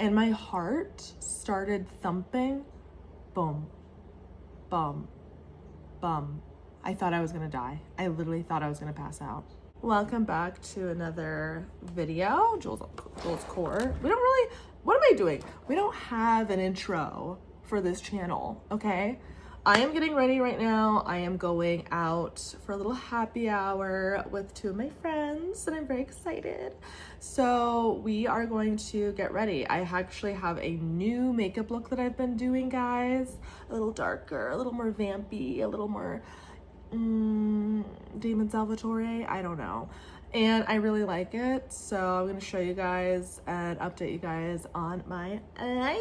and my heart started thumping. Boom, bum, bum. I thought I was gonna die. I literally thought I was gonna pass out. Welcome back to another video. Jules Core. We don't really, what am I doing? We don't have an intro for this channel, okay? I am getting ready right now. I am going out for a little happy hour with two of my friends and I'm very excited. So we are going to get ready. I actually have a new makeup look that I've been doing, guys. A little darker, a little more vampy, a little more Damon Salvatore, I don't know. And I really like it. So I'm gonna show you guys and update you guys on my life.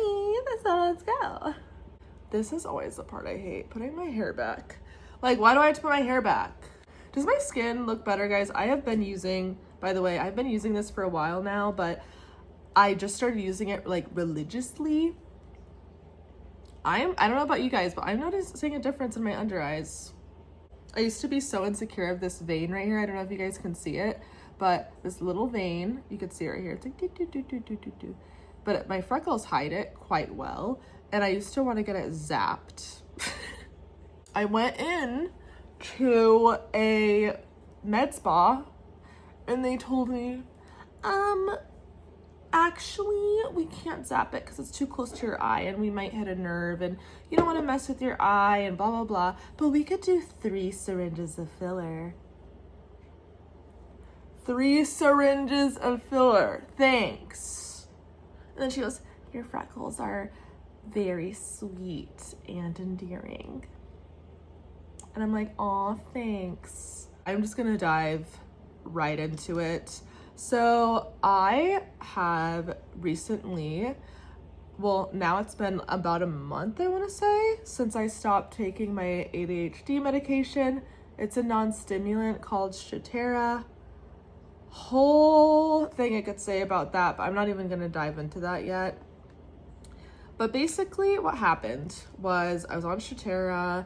So let's go. This is always the part I hate, putting my hair back. Like, why do I have to put my hair back? Does my skin look better, guys? I have been using, by the way, I've been using this for a while now, but I just started using it like religiously. I don't know about you guys, but I'm noticing a difference in my under eyes. I used to be so insecure of this vein right here. I don't know if you guys can see it, but this little vein, you can see it right here. It's like do. But my freckles hide it quite well. And I used to want to get it zapped. I went in to a med spa and they told me, actually we can't zap it because it's too close to your eye and we might hit a nerve and you don't want to mess with your eye and blah, blah, blah. But we could do 3 syringes of filler. 3 syringes of filler, thanks. And then she goes, your freckles are very sweet and endearing. And I'm like, aw, thanks. I'm just gonna dive right into it. So I have recently, well, now it's been about a month, I wanna say, since I stopped taking my ADHD medication. It's a non-stimulant called Strattera. Whole thing I could say about that, but I'm not even gonna dive into that yet. But basically what happened was I was on Strattera.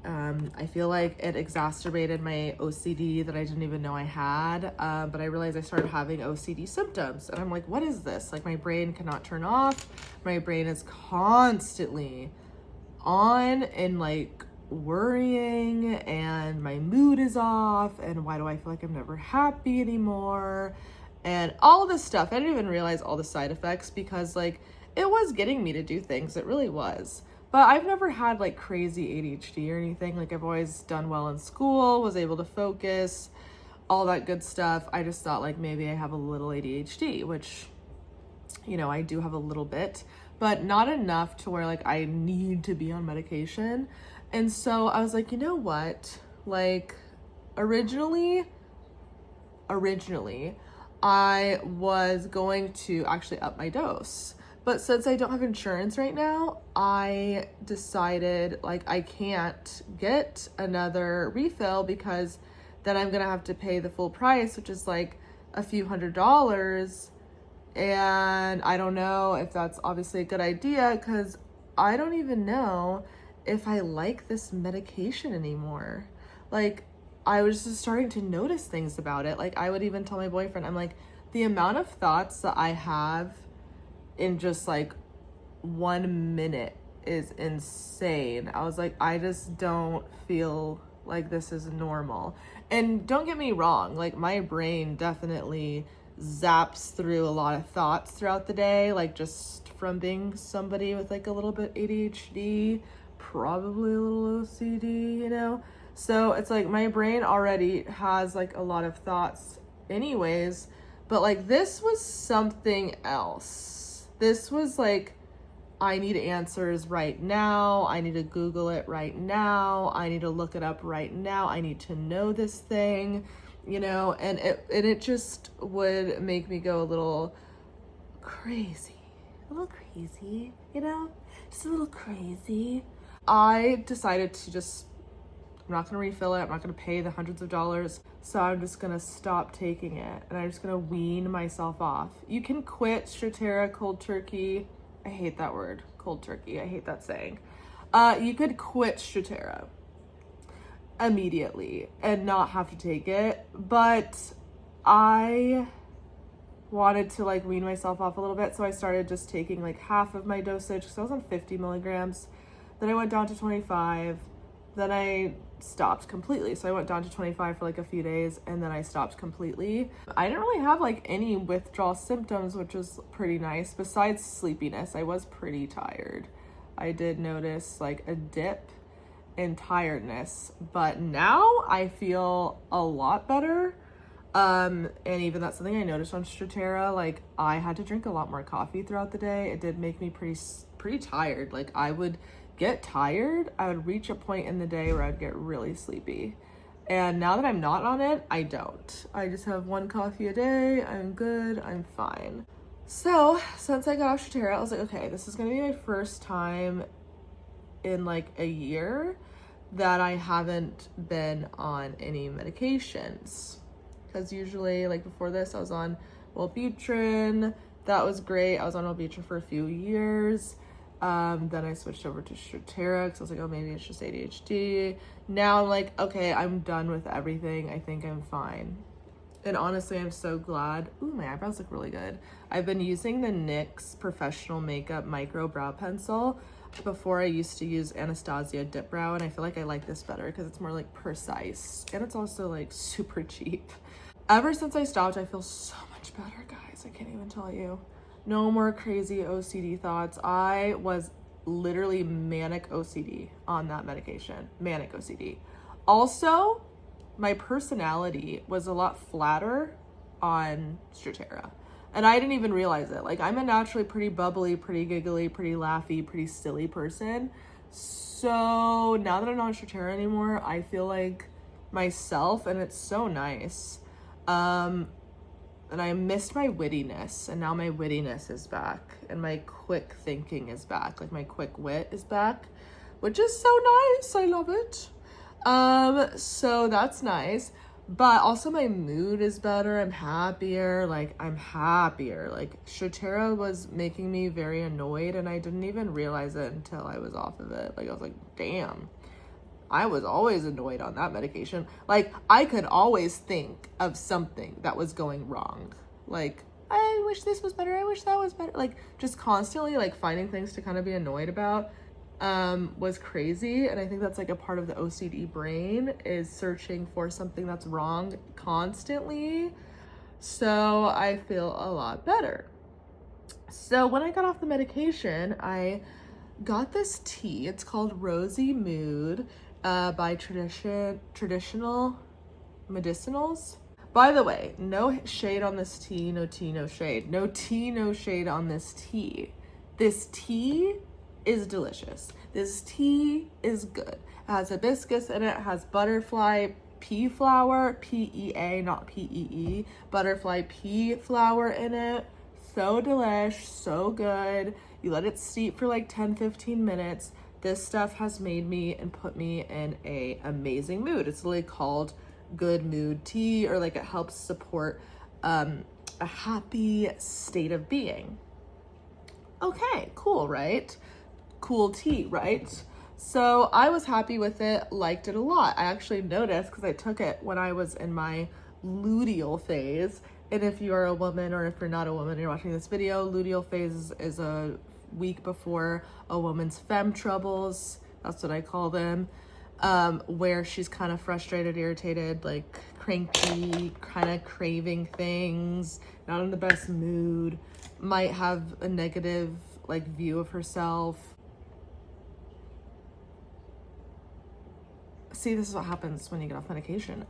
I feel like it exacerbated my OCD that I didn't even know I had. But I realized I started having OCD symptoms. And I'm like, what is this? Like my brain cannot turn off. My brain is constantly on and like worrying and my mood is off. And why do I feel like I'm never happy anymore? And all this stuff. I didn't even realize all the side effects because like, it was getting me to do things. It really was. But I've never had like crazy ADHD or anything. Like I've always done well in school, was able to focus, all that good stuff. I just thought like maybe I have a little ADHD, which, you know, I do have a little bit, but not enough to where like I need to be on medication. And so I was like, you know what? Like originally, I was going to actually up my dose. But since I don't have insurance right now, I decided like I can't get another refill because then I'm gonna have to pay the full price, which is like a few $100s. And I don't know if that's obviously a good idea because I don't even know if I like this medication anymore. Like I was just starting to notice things about it. Like I would even tell my boyfriend, I'm like, the amount of thoughts that I have in just like 1 minute is insane. I was like, I just don't feel like this is normal. And don't get me wrong, like my brain definitely zaps through a lot of thoughts throughout the day, like just from being somebody with like a little bit ADHD, probably a little OCD, you know? So it's like my brain already has like a lot of thoughts anyways, but like this was something else. This was like, I need answers right now. I need to Google it right now. I need to look it up right now. I need to know this thing, you know, and it just would make me go a little crazy, you know, just a little crazy. I decided to just, I'm not gonna refill it. I'm not gonna pay the hundreds of dollars. So I'm just gonna stop taking it and I'm just gonna wean myself off. You can quit Strattera cold turkey. I hate that word, cold turkey. I hate that saying. You could quit Strattera immediately and not have to take it. But I wanted to like wean myself off a little bit. So I started just taking like half of my dosage because I was on 50 milligrams. Then I went down to 25. Then I stopped completely. So I went down to 25 for like a few days and then I stopped completely. I didn't really have like any withdrawal symptoms, which was pretty nice. Besides sleepiness, I was pretty tired. I did notice like a dip in tiredness, but now I feel a lot better. And even that's something I noticed on Strattera. Like I had to drink a lot more coffee throughout the day. It did make me pretty tired. Like I would get tired, I would reach a point in the day where I'd get really sleepy. And now that I'm not on it, I don't. I just have one coffee a day. I'm good. I'm fine. So since I got off Strattera, I was like, okay, this is gonna be my first time in like a year that I haven't been on any medications. Because usually, like before this, I was on Wellbutrin. That was great. I was on Wellbutrin for a few years. Then I switched over to Strattera because I was like, oh, maybe it's just ADHD. Now I'm like, okay, I'm done with everything. I think I'm fine. And honestly, I'm so glad. Ooh, my eyebrows look really good. I've been using the NYX Professional Makeup Micro Brow Pencil. Before I used to use Anastasia Dip Brow, and I feel like I like this better because it's more like precise. And it's also like super cheap. Ever since I stopped, I feel so much better, guys. I can't even tell you. No more crazy OCD thoughts. I was literally manic OCD on that medication. Manic OCD. Also, my personality was a lot flatter on Strattera. And I didn't even realize it. Like, I'm a naturally pretty bubbly, pretty giggly, pretty laughy, pretty silly person. So now that I'm not on Strattera anymore, I feel like myself, and it's so nice. And I missed my wittiness, and now my wittiness is back, and my quick thinking is back. Like my quick wit is back, which is so nice. I love it. So that's nice. But also my mood is better. I'm happier. Like Strattera was making me very annoyed, and I didn't even realize it until I was off of it. Like I was like, damn. I was always annoyed on that medication. Like, I could always think of something that was going wrong. Like, I wish this was better. I wish that was better. Like, just constantly, like, finding things to kind of be annoyed about was crazy. And I think that's, like, a part of the OCD brain is searching for something that's wrong constantly. So I feel a lot better. So when I got off the medication, I got this tea. It's called Rosy Mood. By Traditional Medicinals. By the way, no shade on this tea, no tea, no shade. No tea, no shade on this tea. This tea is delicious. This tea is good. It has hibiscus in it, has butterfly pea flower, PEA, not PEE, butterfly pea flower in it. So delish, so good. You let it steep for like 10-15 minutes. This stuff has made me and put me in a amazing mood. It's literally called good mood tea, or like it helps support a happy state of being. Okay, cool, right? Cool tea, right? So I was happy with it, liked it a lot. I actually noticed because I took it when I was in my luteal phase. And if you are a woman, or if you're not a woman and you're watching this video, luteal phase is a week before a woman's femme troubles. That's what I call them. Where she's kind of frustrated, irritated, like cranky, kind of craving things, not in the best mood, might have a negative like view of herself. See, this is what happens when you get off medication.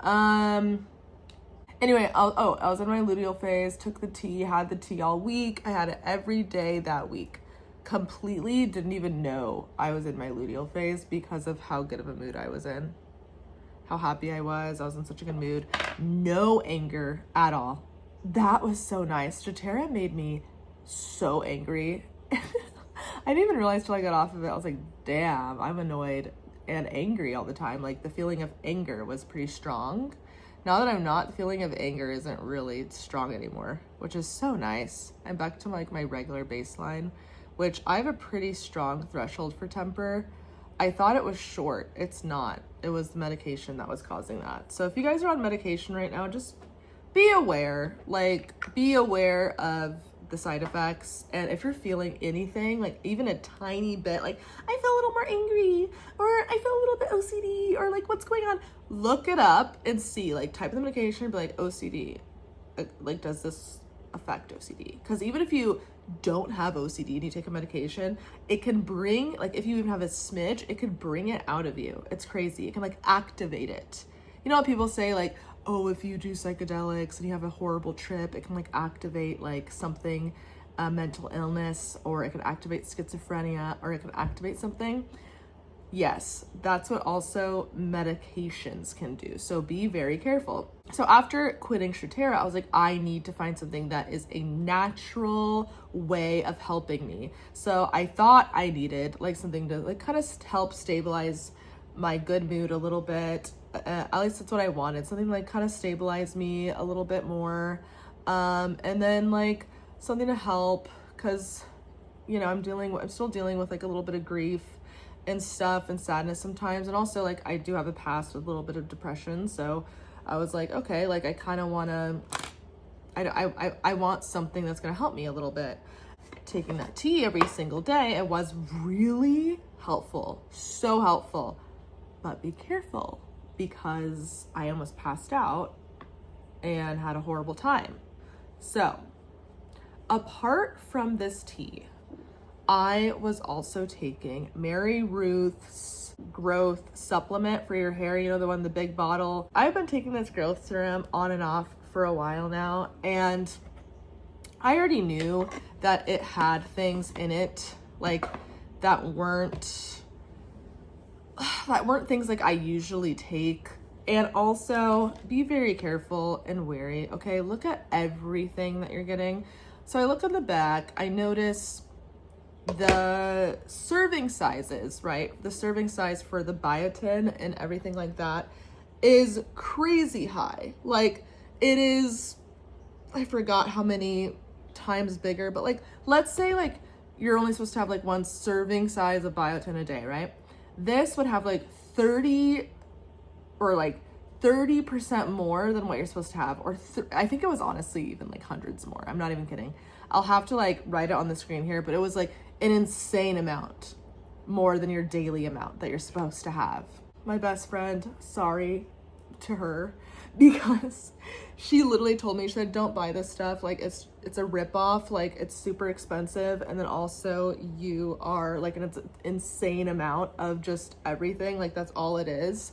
Anyway, I was in my luteal phase, took the tea, had the tea all week. I had it every day that week. Completely didn't even know I was in my luteal phase because of how good of a mood I was in. How happy I was in such a good mood. No anger at all. That was so nice. Strattera made me so angry. I didn't even realize till I got off of it. I was like, damn, I'm annoyed and angry all the time. Like the feeling of anger was pretty strong. Now that I'm not, the feeling of anger isn't really strong anymore, which is so nice. I'm back to like my regular baseline, which I have a pretty strong threshold for temper. I thought it was short. It's not. It was the medication that was causing that. So if you guys are on medication right now, just be aware, like be aware of the side effects. And if you're feeling anything, like even a tiny bit, like I feel a little more angry, or I feel a little bit OCD, or like what's going on, look it up and see, like type in the medication and be like, OCD, like does this affect OCD? Because even if you don't have OCD and you take a medication, it can bring, like if you even have a smidge, it could bring it out of you. It's crazy. It can like activate it. You know what people say, like, oh, if you do psychedelics and you have a horrible trip, it can like activate like something, mental illness, or it can activate schizophrenia, or it can activate something. Yes, that's what also medications can do. So be very careful. So after quitting Stratera, I was like, I need to find something that is a natural way of helping me. So I thought I needed like something to like kind of help stabilize my good mood a little bit. At least that's what I wanted. Something to like kind of stabilize me a little bit more. And then like something to help, because, you know, I'm still dealing with like a little bit of grief and stuff and sadness sometimes. And also like I do have a past with a little bit of depression. So I was like, okay, like I kind of want to, I want something that's going to help me a little bit. Taking that tea every single day, it was really helpful, so helpful. But be careful, because I almost passed out and had a horrible time. So apart from this tea, I was also taking Mary Ruth's growth supplement for your hair. You know, the one, the big bottle. I've been taking this growth serum on and off for a while now, and I already knew that it had things in it like that weren't things like I usually take. And also be very careful and wary. Okay, look at everything that you're getting. So I look on the back, I notice the serving sizes, right? The serving size for the biotin and everything like that is crazy high. Like it is, I forgot how many times bigger, but like, let's say like you're only supposed to have like one serving size of biotin a day, right? This would have like 30 or like 30% more than what you're supposed to have. Or I think it was honestly even like hundreds more. I'm not even kidding. I'll have to like write it on the screen here, but it was like an insane amount more than your daily amount that you're supposed to have. My best friend, sorry to her, because she literally told me, she said, don't buy this stuff. Like it's a ripoff, like it's super expensive. And then also you are like an insane amount of just everything. Like that's all it is.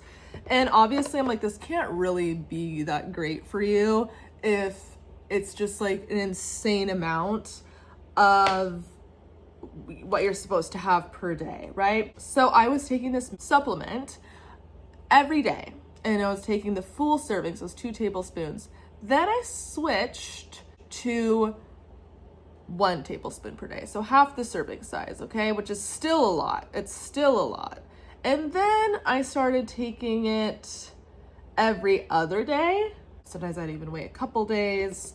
And obviously I'm like, this can't really be that great for you if it's just like an insane amount of what you're supposed to have per day, right? So I was taking this supplement every day, and I was taking the full serving, so it's 2 tablespoons. Then I switched to 1 tablespoon per day, so half the serving size, okay, which is still a lot. It's still a lot. And then I started taking it every other day. Sometimes I'd even wait a couple days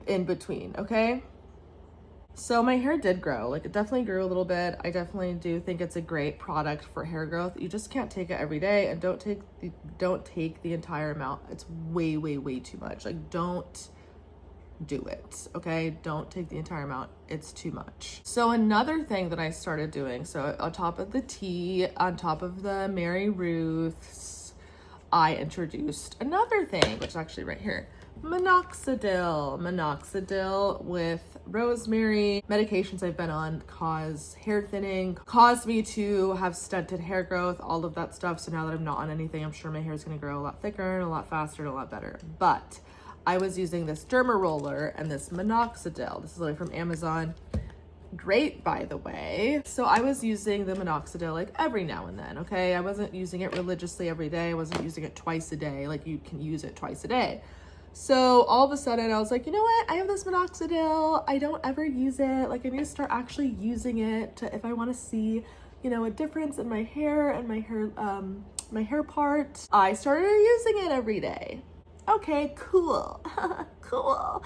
in between, okay? So my hair did grow, like it definitely grew a little bit. I definitely do think it's a great product for hair growth. You just can't take it every day, and don't take the entire amount. It's way, way, way too much. Like don't do it, okay? Don't take the entire amount. It's too much. So another thing that I started doing, so on top of the tea, on top of the Mary Ruth's, I introduced another thing, which is actually right here. Minoxidil with rosemary. Medications I've been on cause hair thinning, caused me to have stunted hair growth, all of that stuff. So now that I'm not on anything, I'm sure my hair is going to grow a lot thicker and a lot faster and a lot better. But I was using this derma roller and this minoxidil. This is like from Amazon. Great, by the way. So I was using the minoxidil like every now and then, okay? I wasn't using it religiously every day. I wasn't using it twice a day. Like you can use it twice a day. So all of a sudden I was like, you know what? I have this minoxidil. I don't ever use it. Like I need to start actually using it if I want to see, you know, a difference in my hair and my hair part. I started using it every day. Okay, cool. Cool.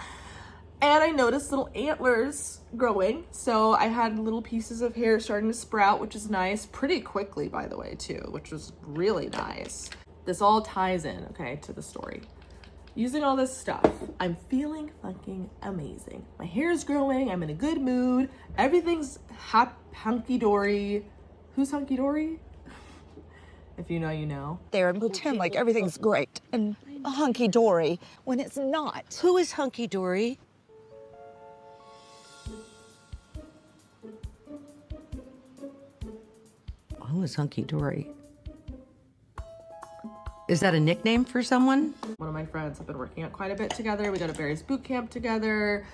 And I noticed little antlers growing. So I had little pieces of hair starting to sprout, which is nice, pretty quickly, by the way, too, which was really nice. This all ties in, okay, to the story. using all this stuff, I'm feeling fucking amazing. My hair is growing. I'm in a good mood. Everything's hunky-dory. Who's hunky-dory? If you know, you know. There and pretend like everything's great and hunky-dory when it's not. Who is hunky-dory? Who is hunky-dory? Is that a nickname for someone? One of my friends have been working out quite a bit together. We go to Barry's boot camp together.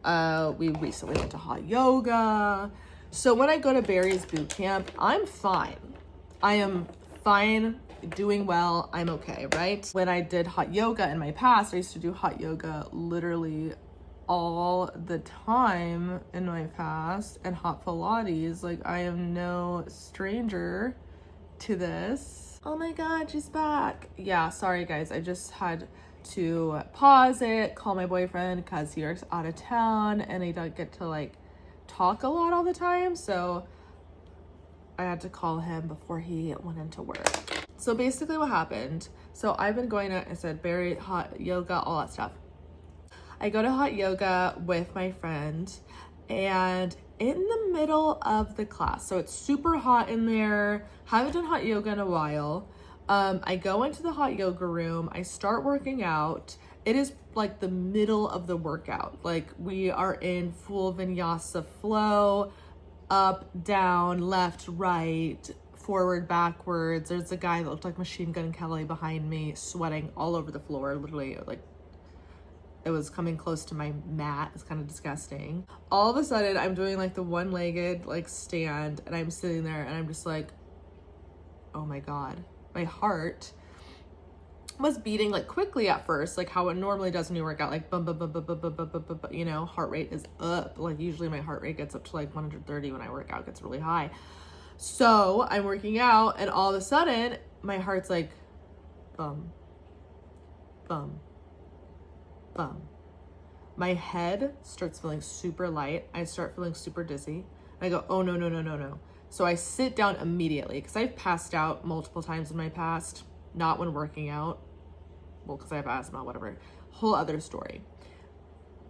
We recently went to hot yoga. So when I go to Barry's boot camp, I'm fine. I am fine, doing well, I'm okay, right? When I did hot yoga in my past, I used to do hot yoga literally all the time in my past, and hot Pilates. Like, I am no stranger to this. Oh my God, she's back. Yeah, sorry guys, I just had to pause it, call my boyfriend because he works out of town and I don't get to like talk a lot all the time, so I had to call him before he went into work. So basically what happened, so I've been going to, I said, Barry, hot yoga, all that stuff. I go to hot yoga with my friend, and in the middle of the class, so it's super hot in there, haven't done hot yoga in a while. I go into the hot yoga room, I start working out. It is like the middle of the workout. Like, we are in full vinyasa flow, up, down, left, right, forward, backwards. There's a guy that looked like Machine Gun Kelly behind me, sweating all over the floor, literally, like, it was coming close to my mat. It's kind of disgusting. All of a sudden, I'm doing like the one-legged like stand, and I'm sitting there and I'm just like, oh my God. My heart was beating like quickly at first, like how it normally does when you work out, like bum, bum, bum, bum, bum, bum, bum, bum, bum, you know, heart rate is up. Like, usually my heart rate gets up to like 130 when I work out, it gets really high. So I'm working out, and all of a sudden my heart's like bum, bum, bum. My head starts feeling super light. I start feeling super dizzy. I go, oh no, no, no, no, no. So I sit down immediately because I've passed out multiple times in my past, not when working out. Well, because I have asthma, whatever. Whole other story.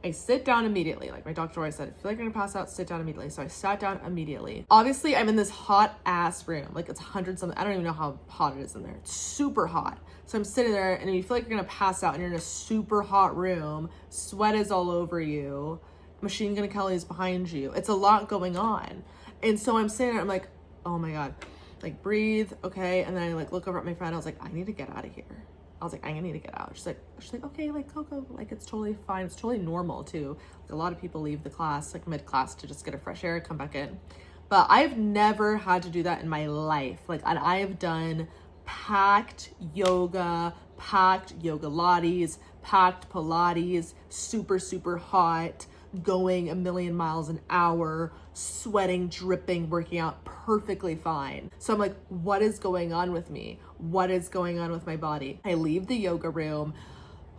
I sit down immediately. Like my doctor always said, if you feel like you're gonna pass out, sit down immediately. So I sat down immediately. Obviously, I'm in this hot ass room. Like, it's 100 something. I don't even know how hot it is in there. It's super hot. So I'm sitting there, and you feel like you're gonna pass out, and you're in a super hot room. Sweat is all over you. Machine Gun Kelly is behind you. It's a lot going on. And so I'm sitting there, I'm like, oh my God, like, breathe, okay? And then I like look over at my friend. I was like, I need to get out of here. I was like, I need to get out. She's like, okay, like, go. Like, it's totally fine. It's totally normal too. Like, a lot of people leave the class, like mid-class, to just get a fresh air, come back in. But I've never had to do that in my life. Like, and I've done packed yoga lattes, packed Pilates, super, super hot, going a million miles an hour, sweating, dripping, working out perfectly fine. So I'm like, what is going on with me? What is going on with my body? I leave the yoga room.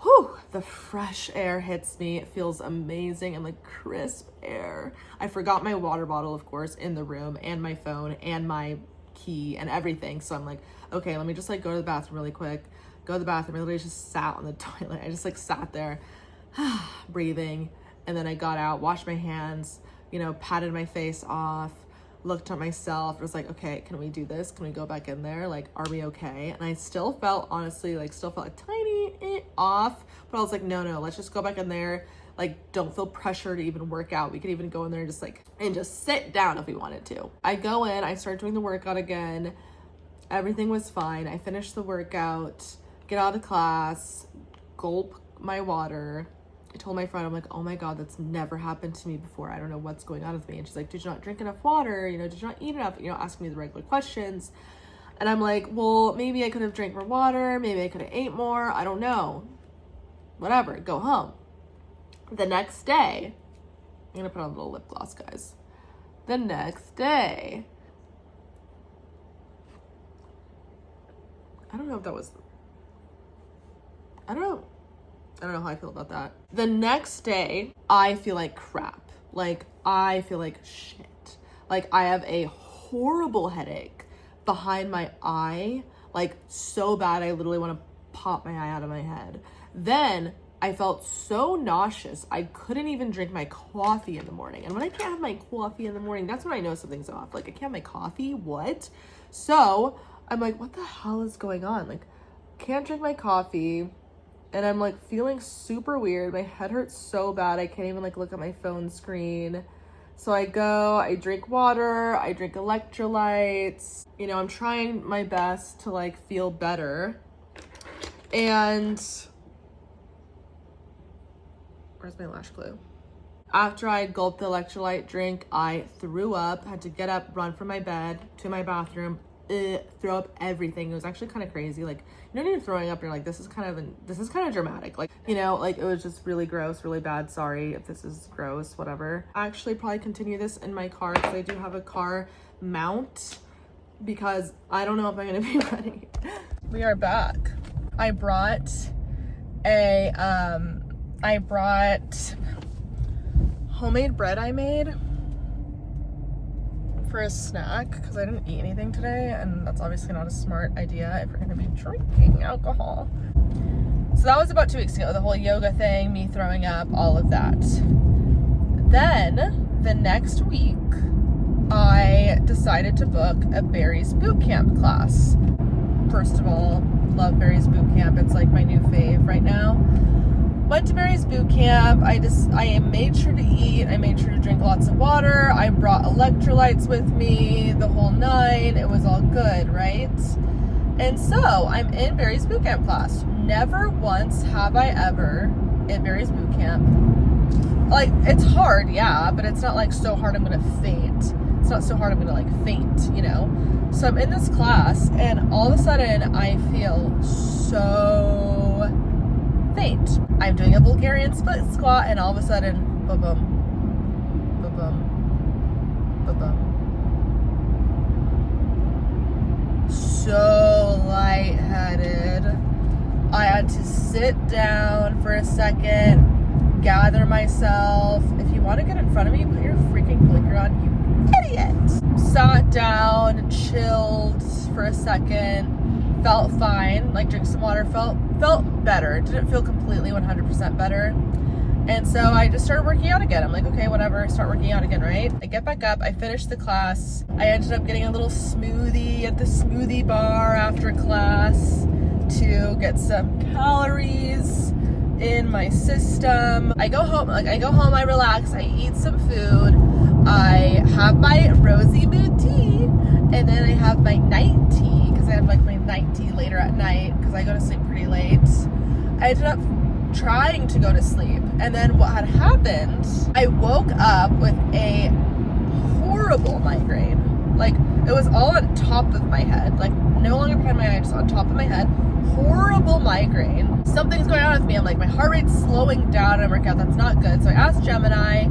Whew, the fresh air hits me. It feels amazing, and like crisp air. I forgot my water bottle, of course, in the room, and my phone and my key and everything. So I'm like, okay, let me just like go to the bathroom really quick. Go to the bathroom. I literally just sat on the toilet. I just like sat there breathing. And then I got out, washed my hands, you know, patted my face off, looked at myself, was like, okay, can we do this? Can we go back in there? Like, are we okay? And I still felt, honestly, like, still felt a tiny off, but I was like, no, let's just go back in there. Like, don't feel pressure to even work out. We could even go in there and just sit down if we wanted to. I go in, I start doing the workout again. Everything was fine. I finished the workout, get out of class, gulp my water. I told my friend, I'm like, oh my God, that's never happened to me before. I don't know what's going on with me. And she's like, did you not drink enough water? You know, did you not eat enough? You know, asking me the regular questions. And I'm like, well, maybe I could have drank more water. Maybe I could have ate more. I don't know. Whatever, go home. The next day, I'm gonna put on a little lip gloss, guys. The next day, I don't know if that was, I don't know how I feel about that. The next day, I feel like crap. Like, I feel like shit. Like, I have a horrible headache behind my eye. Like, so bad, I literally want to pop my eye out of my head. Then I felt so nauseous, I couldn't even drink my coffee in the morning. And when I can't have my coffee in the morning, that's when I know something's off. Like, I can't have my coffee, what? So I'm like, what the hell is going on? Like, can't drink my coffee, and I'm like feeling super weird. My head hurts so bad, I can't even like look at my phone screen. So I go, I drink water, I drink electrolytes. You know, I'm trying my best to like feel better. And where's my lash glue? After I gulped the electrolyte drink, I threw up, had to get up, run from my bed to my bathroom, throw up everything. It was actually kind of crazy. Like, you know, when you're throwing up, you're like, this is kind of dramatic. Like, you know, like it was just really gross, really bad. Sorry if this is gross, whatever. I actually probably continue this in my car because I do have a car mount because I don't know if I'm gonna be ready. We are back. I brought homemade bread I made for a snack because I didn't eat anything today, and that's obviously not a smart idea if you're going to be drinking alcohol. So that was about 2 weeks ago, the whole yoga thing, me throwing up, all of that. Then the next week I decided to book a Barry's boot camp class. First of all, love Barry's boot camp. It's like my new fave right now. Went to Barry's boot camp. I made sure to eat. I made sure to drink lots of water. I brought electrolytes with me, the whole nine. It was all good, right? And so I'm in Barry's boot camp class. Never once have I ever in Barry's boot camp. Like, it's hard, yeah, but it's not like so hard I'm gonna faint. It's not so hard I'm gonna like faint, you know? So I'm in this class, and all of a sudden I feel so faint. I'm doing a Bulgarian split squat, and all of a sudden, boom, boom, boom, boom, boom, boom. So lightheaded. I had to sit down for a second, gather myself. If you want to get in front of me, put your freaking blinker on, you idiot. Sat down, chilled for a second. Felt fine, like drink some water, felt better. Didn't feel completely 100% better. And so I just started working out again. I'm like, okay, whatever, start working out again, right? I get back up, I finished the class. I ended up getting a little smoothie at the smoothie bar after class to get some calories in my system. I go home, I relax, I eat some food. I have my rosy mood tea, and then I have my night tea, because I have like my night tea later at night because I go to sleep pretty late. I ended up trying to go to sleep, and then what had happened, I woke up with a horrible migraine. Like, it was all on top of my head, like no longer behind my eye, just on top of my head. Horrible migraine. Something's going on with me. I'm like, my heart rate's slowing down, and I'm like, that's not good. So I asked Gemini.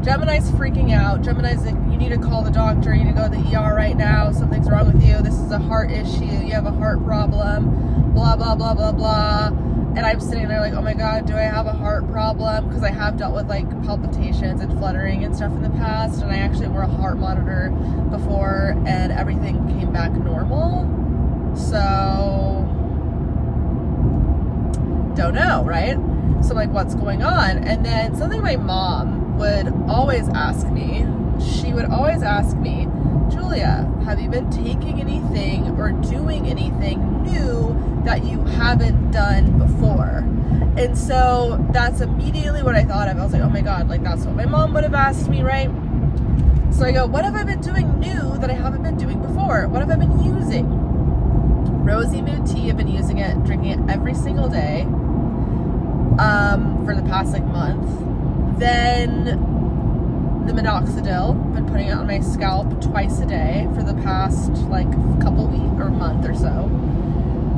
Gemini's freaking out. Gemini's like, you need to call the doctor, you need to go to the ER right now, something's wrong with you, this is a heart issue, you have a heart problem, blah, blah, blah, blah, blah. And I'm sitting there like, oh my God, do I have a heart problem? Because I have dealt with like palpitations and fluttering and stuff in the past, and I actually wore a heart monitor before, and everything came back normal. So, don't know, right? So I'm like, what's going on? And then something my mom would always ask me, Julia, have you been taking anything or doing anything new that you haven't done before? And so that's immediately what I thought of. I was like, oh my God, like that's what my mom would have asked me, right? So I go, what have I been doing new that I haven't been doing before? What have I been using? Rosy Mood Tea, I've been using it, drinking it every single day for the past like month. Then the minoxidil, been putting it on my scalp twice a day for the past like couple weeks or month or so.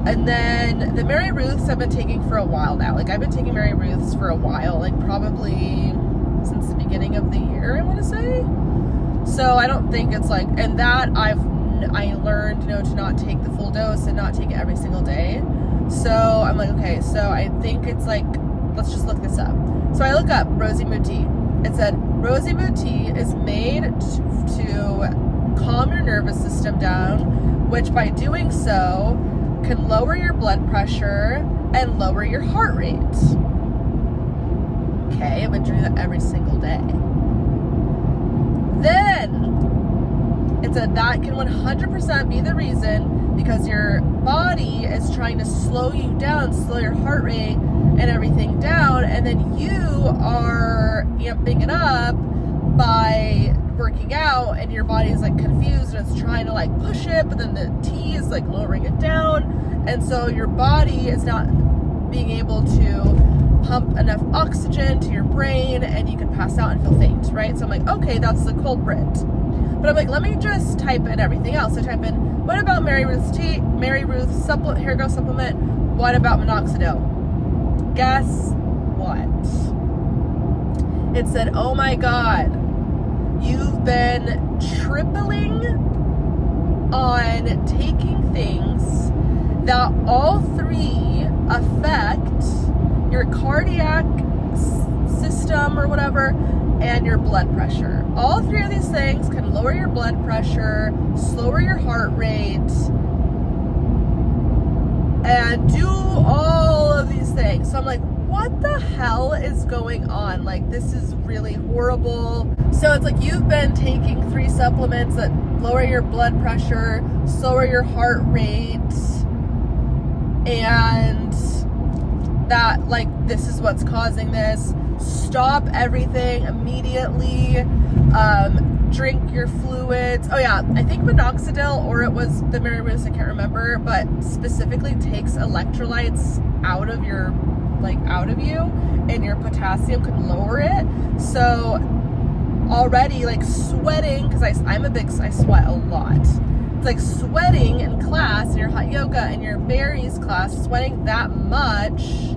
And then the Mary Ruths I've been taking for a while now. Like, I've been taking Mary Ruths for a while, like probably since the beginning of the year, I want to say. So I don't think it's like, and that I learned, you know, to not take the full dose and not take it every single day. So I'm like, okay, so I think it's like, let's just look this up. So I look up Rosy Mood Tea. It said Rosy Mood Tea is made to calm your nervous system down, which by doing so can lower your blood pressure, and lower your heart rate. Okay, I've been doing that every single day. Then it said that can 100% be the reason, because your body is trying to slow you down, slow your heart rate and everything down, and then you are amping it up by working out, and your body is like confused and it's trying to like push it, but then the T is like lowering it down, and so your body is not being able to pump enough oxygen to your brain, and you can pass out and feel faint, right? So I'm like, okay, that's the culprit. But I'm like, let me just type in everything else. So I type in, what about Mary Ruth's tea, Mary Ruth's hair growth supplement? What about minoxidil? Guess what? It said, oh my God, you've been tripling on taking things that all three affect your cardiac system or whatever, and your blood pressure. All three of these things can lower your blood pressure, slower your heart rate, and do all of these things. So I'm like, what the hell is going on? Like, this is really horrible. So it's like, you've been taking 3 supplements that lower your blood pressure, slower your heart rate, and that, like, this is what's causing this. Stop everything immediately. Drink your fluids. Oh yeah, I think minoxidil, or it was the Mary Ruth, I can't remember, but specifically takes electrolytes out of your, like, out of you, and your potassium could lower it. So already, like, sweating, because I sweat a lot. It's like sweating in class, in your hot yoga, in your berries class, sweating that much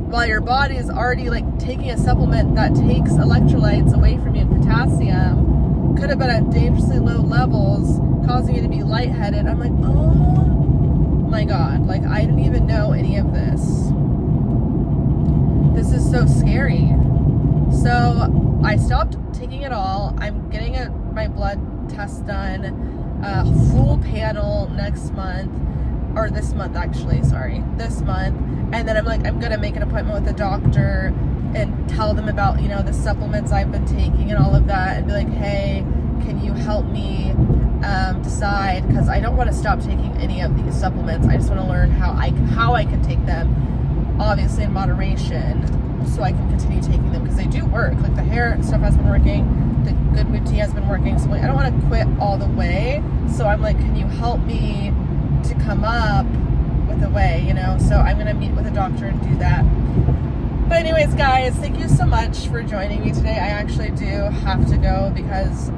while your body is already like taking a supplement that takes electrolytes away from you and potassium, could have been at dangerously low levels, causing you to be lightheaded. I'm like, oh my God, like, I didn't even know any of this. This is so scary. So I stopped taking it all. I'm getting my blood test done, full panel next month, or this month actually, this month. And then I'm like, I'm gonna make an appointment with the doctor and tell them about, you know, the supplements I've been taking and all of that, and be like, hey, can you help me decide, because I don't want to stop taking any of these supplements. I just want to learn how I can take them, obviously in moderation, so I can continue taking them, because they do work. Like, the hair stuff has been working, the good mood tea has been working, so like, I don't want to quit all the way. So I'm like, can you help me to come up with a way, you know? So I'm gonna meet with a doctor and do that. But anyways, guys, thank you so much for joining me today. I actually do have to go because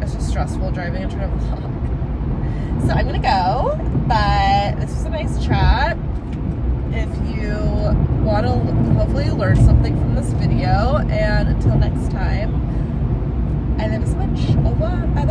it's just stressful driving and trying to vlog. So I'm gonna go, but this was a nice chat. If you want to hopefully learn something from this video, and until next time, I love you so much. Au revoir. Bye.